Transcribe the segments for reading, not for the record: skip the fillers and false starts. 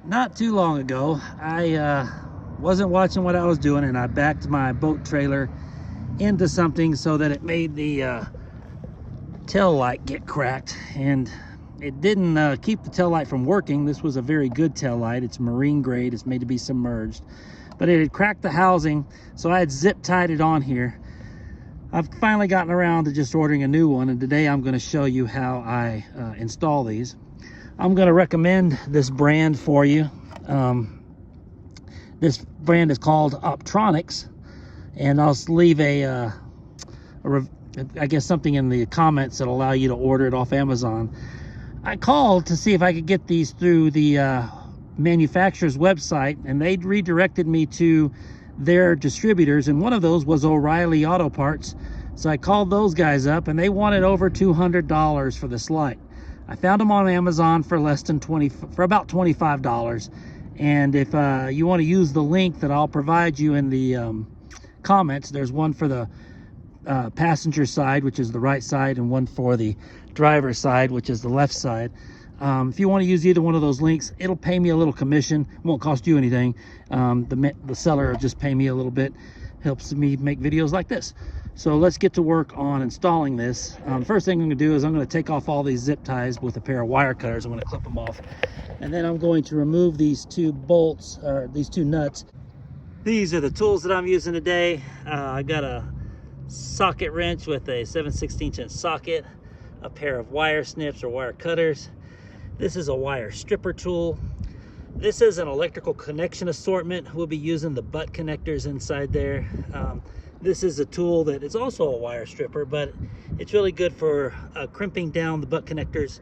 Not too long ago, I wasn't watching what I was doing, and I backed my boat trailer into something so that it made the tail light get cracked, and it didn't keep the tail light from working. This was a very good tail light. It's marine grade. It's made to be submerged, but it had cracked the housing, so I had zip tied it on here. I've finally gotten around to just ordering a new one, and today I'm going to show you how I install these. I'm going to recommend this brand for you. This brand is called Optronics, and I'll leave I guess something in the comments that'll allow you to order it off Amazon. I called to see if I could get these through the manufacturer's website, and they redirected me to their distributors, and one of those was O'Reilly Auto Parts. So I called those guys up, and they wanted over $200 for this light. I found them on Amazon for about $25. And if you want to use the link that I'll provide you in the comments, there's one for the passenger side, which is the right side, and one for the driver's side, which is the left side. If you want to use either one of those links, it'll pay me a little commission. It won't cost you anything. The seller will just pay me a little bit. Helps me make videos like this. So let's get to work on installing this. First thing I'm going to do is I'm going to take off all these zip ties with a pair of wire cutters. I'm going to clip them off, and then I'm going to remove these two bolts, or these two nuts. These are the tools that I'm using today. I got a socket wrench with a 7/16 inch socket, a pair of wire snips or wire cutters. This is a wire stripper tool. This is an electrical connection assortment. We'll be using the butt connectors inside there. This is a tool that is also a wire stripper, but it's really good for crimping down the butt connectors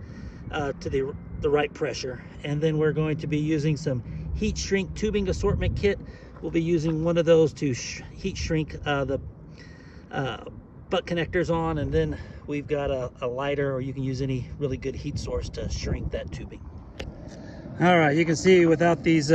to the right pressure. And then we're going to be using some heat shrink tubing assortment kit. We'll be using one of those to heat shrink the butt connectors on, and then we've got a lighter, or you can use any really good heat source to shrink that tubing. All right, you can see without these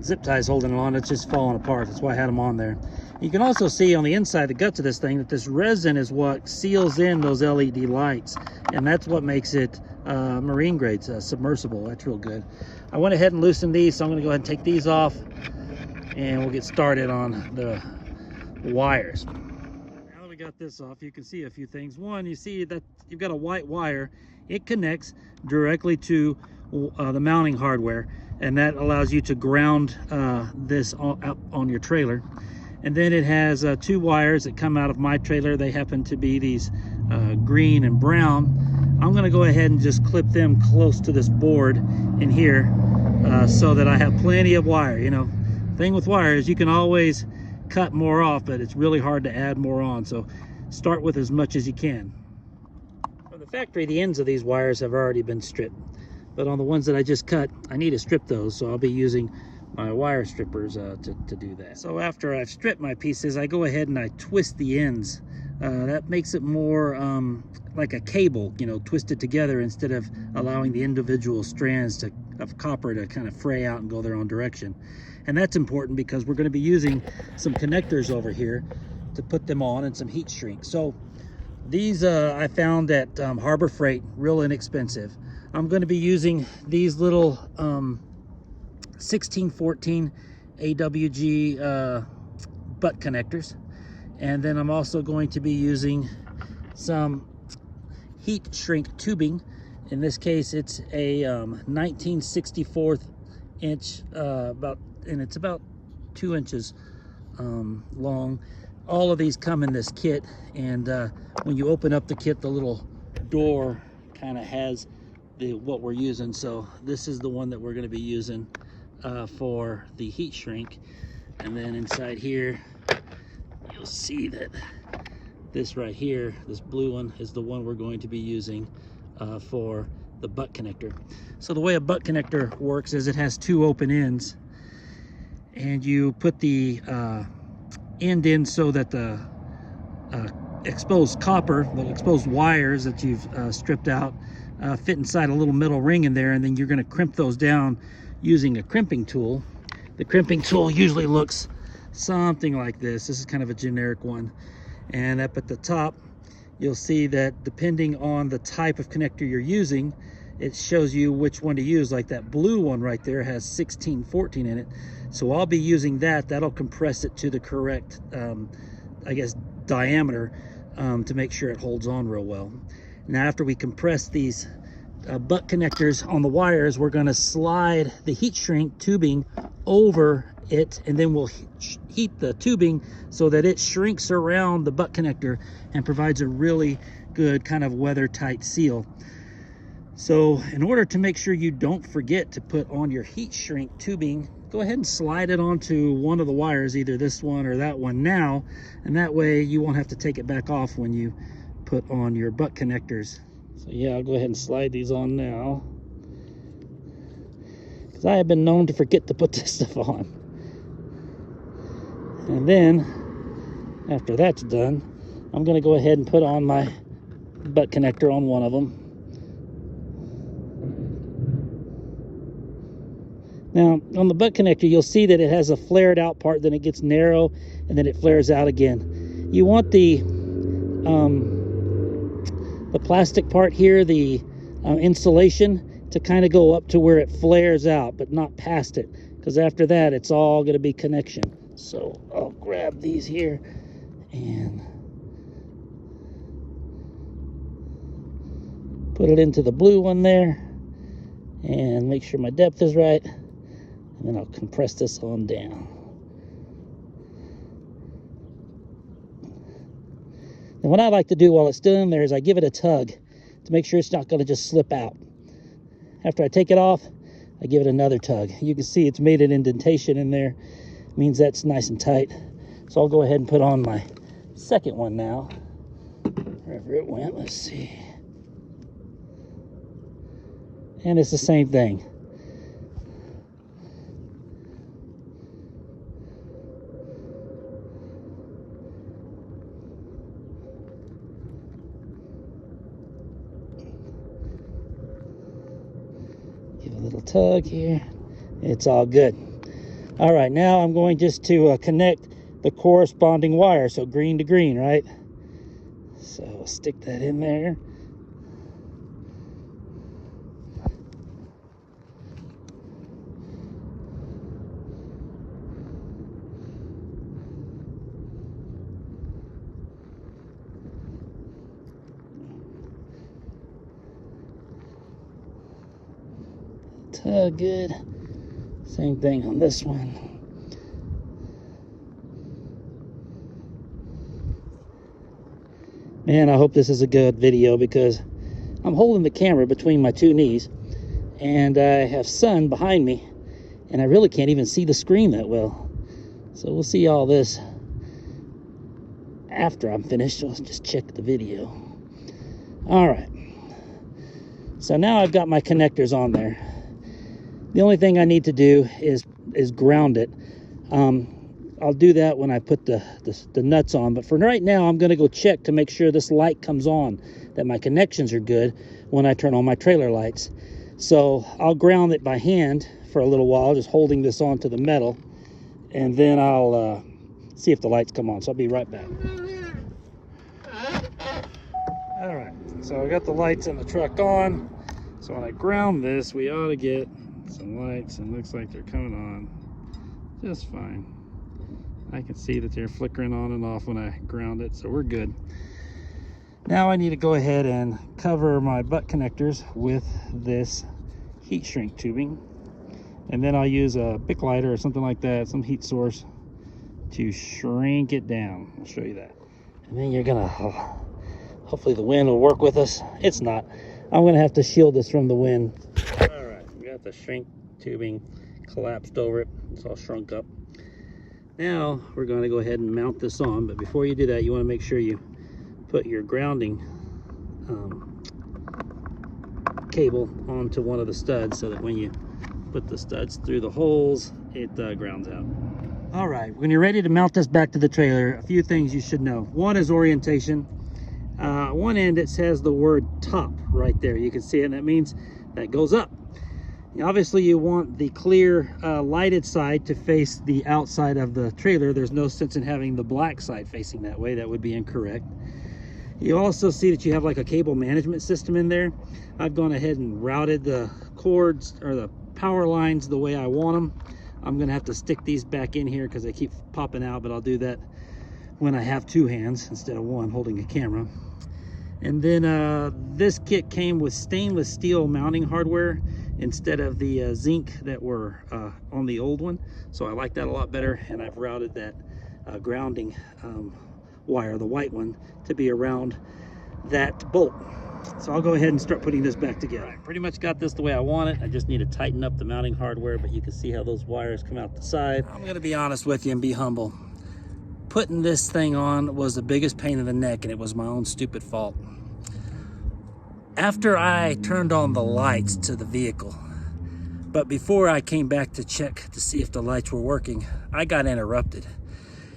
zip ties holding it on, it's just falling apart. That's why I had them on there. You can also see on the inside, the guts of this thing, that this resin is what seals in those LED lights, and that's what makes it marine grade, submersible. That's real good. I went ahead and loosened these, so I'm going to go ahead and take these off, and we'll get started on the wires. Now that we got this off, you can see a few things. One, you see that you've got a white wire. It connects directly to the mounting hardware, and that allows you to ground this on your trailer. And then it has two wires that come out of my trailer. They happen to be these green and brown. I'm going to go ahead and just clip them close to this board in here so that I have plenty of wire. You know, thing with wire is you can always cut more off, but it's really hard to add more on. So start with as much as you can. From the factory, the ends of these wires have already been stripped, but on the ones that I just cut, I need to strip those, so I'll be using my wire strippers to do that. So after I've stripped my pieces, I go ahead and I twist the ends. That makes it more like a cable, you know, twisted together instead of allowing the individual strands of copper to kind of fray out and go their own direction. And that's important because we're going to be using some connectors over here to put them on, and some heat shrink. So these I found at Harbor Freight, real inexpensive. I'm going to be using these little 1614 AWG butt connectors, and then I'm also going to be using some heat shrink tubing. In this case, it's a 19/64 inch, and it's about 2 inches long. All of these come in this kit, and when you open up the kit, the little door kind of has what we're using. So this is the one that we're going to be using for the heat shrink. And then inside here, you'll see that this right here, this blue one, is the one we're going to be using for the butt connector. So the way a butt connector works is it has two open ends, and you put the end in so that the exposed copper, the exposed wires that you've stripped out, fit inside a little metal ring in there, and then you're going to crimp those down using a crimping tool. The crimping tool usually looks something like this. This is kind of a generic one. And up at the top, you'll see that depending on the type of connector you're using, it shows you which one to use. Like that blue one right there has 1614 in it, so I'll be using that. That'll compress it to the correct I guess diameter, to make sure it holds on real well. Now after we compress these butt connectors on the wires, we're going to slide the heat shrink tubing over it, and then we'll heat the tubing so that it shrinks around the butt connector and provides a really good kind of weather tight seal. So in order to make sure you don't forget to put on your heat shrink tubing, go ahead and slide it onto one of the wires, either this one or that one now, and that way you won't have to take it back off when you put on your butt connectors. So yeah, I'll go ahead and slide these on now, because I have been known to forget to put this stuff on. And then after that's done, I'm going to go ahead and put on my butt connector on one of them. Now on the butt connector, you'll see that it has a flared out part, then it gets narrow, and then it flares out again. You want the plastic part here, the insulation, to kind of go up to where it flares out, but not past it, because after that it's all going to be connection. So I'll grab these here and put it into the blue one there, and make sure my depth is right, and then I'll compress this on down. And what I like to do while it's still in there is I give it a tug to make sure it's not going to just slip out. After I take it off, I give it another tug. You can see it's made an indentation in there. It means that's nice and tight. So I'll go ahead and put on my second one now. Wherever it went, let's see. And it's the same thing. Give a little tug here. It's all good. All right, now I'm going just to connect the corresponding wire, so green to green, right? So I'll stick that in there. Tug good. Same thing on this one. Man, I hope this is a good video, because I'm holding the camera between my two knees and I have sun behind me and I really can't even see the screen that well. So we'll see all this after I'm finished. So let's just check the video. All right. So now I've got my connectors on there. The only thing I need to do is ground it. I'll do that when I put the nuts on, but for right now I'm going to go check to make sure this light comes on, that my connections are good when I turn on my trailer lights. So I'll ground it by hand for a little while, just holding this onto the metal, and then I'll see if the lights come on. So I'll be right back. All right, so I got the lights in the truck on. So when I ground this, we ought to get some lights, and looks like they're coming on just fine. I can see that they're flickering on and off when I ground it, so we're good. Now I need to go ahead and cover my butt connectors with this heat shrink tubing, and then I'll use a Bic lighter or something like that, some heat source, to shrink it down. I'll show you that. And then you're gonna, hopefully the wind will work with us. It's not. I'm gonna have to shield this from the wind. All right, we got the shrink tubing collapsed over it. It's all shrunk up. Now we're going to go ahead and mount this on, but before you do that, you want to make sure you put your grounding cable onto one of the studs, so that when you put the studs through the holes, it grounds out. All right, when you're ready to mount this back to the trailer, a few things you should know. One is orientation. One end, it says the word top right there. You can see it, and that means that goes up. Obviously you want the clear lighted side to face the outside of the trailer. There's no sense in having the black side facing that way. That would be incorrect. You also see that you have like a cable management system in there. I've gone ahead and routed the cords or the power lines the way I want them. I'm gonna have to stick these back in here because they keep popping out, but I'll do that when I have two hands instead of one holding a camera. And then this kit came with stainless steel mounting hardware instead of the zinc that were on the old one. So I like that a lot better, and I've routed that grounding wire, the white one, to be around that bolt. So I'll go ahead and start putting this back together. I pretty much got this the way I want it. I just need to tighten up the mounting hardware, but you can see how those wires come out the side. I'm gonna be honest with you and be humble. Putting this thing on was the biggest pain in the neck, and it was my own stupid fault. After I turned on the lights to the vehicle, but before I came back to check to see if the lights were working, I got interrupted.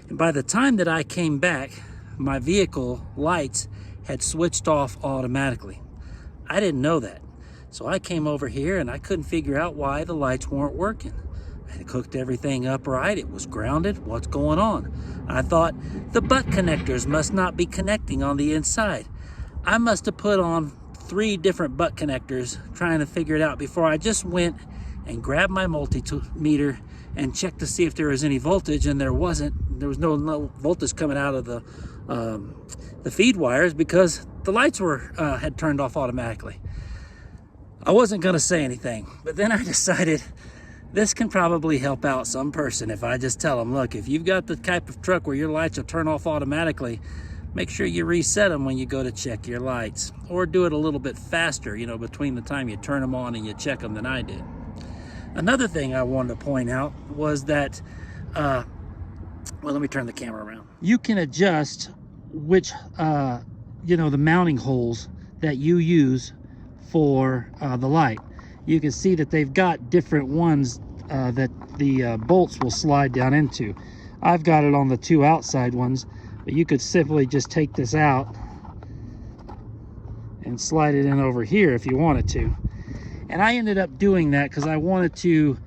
And by the time that I came back, my vehicle lights had switched off automatically. I didn't know that. So I came over here and I couldn't figure out why the lights weren't working. I had cooked everything up right. It was grounded. What's going on? I thought the butt connectors must not be connecting on the inside. I must have put on 3 different butt connectors trying to figure it out before I just went and grabbed my multimeter and checked to see if there was any voltage, and there wasn't. There was no voltage coming out of the feed wires because the lights were had turned off automatically. I wasn't gonna say anything, but then I decided this can probably help out some person if I just tell them, look, if you've got the type of truck where your lights will turn off automatically, make sure you reset them when you go to check your lights, or do it a little bit faster, you know, between the time you turn them on and you check them than I did. Another thing I wanted to point out was that, well, let me turn the camera around. You can adjust which, you know, the mounting holes that you use for the light. You can see that they've got different ones that the bolts will slide down into. I've got it on the 2 outside ones, but you could simply just take this out and slide it in over here if you wanted to. And I ended up doing that because I wanted to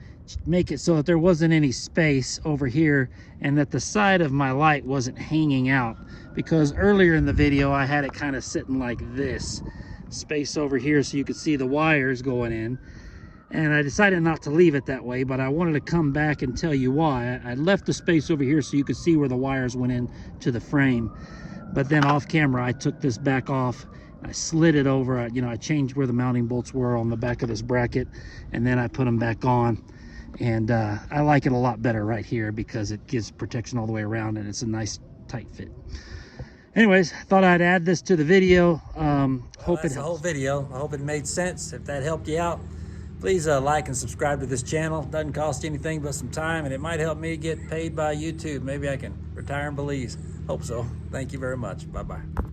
make it so that there wasn't any space over here and that the side of my light wasn't hanging out, because earlier in the video I had it kind of sitting like this, space over here so you could see the wires going in. And I decided not to leave it that way, but I wanted to come back and tell you why. I left the space over here so you could see where the wires went in to the frame. But then off camera, I took this back off. I slid it over. You know, I changed where the mounting bolts were on the back of this bracket, and then I put them back on. And I like it a lot better right here because it gives protection all the way around, and it's a nice tight fit. Anyways, I thought I'd add this to the video. Hope that's the whole video. I hope it made sense. If that helped you out, please like and subscribe to this channel. It doesn't cost anything but some time, and it might help me get paid by YouTube. Maybe I can retire in Belize. Hope so. Thank you very much. Bye-bye.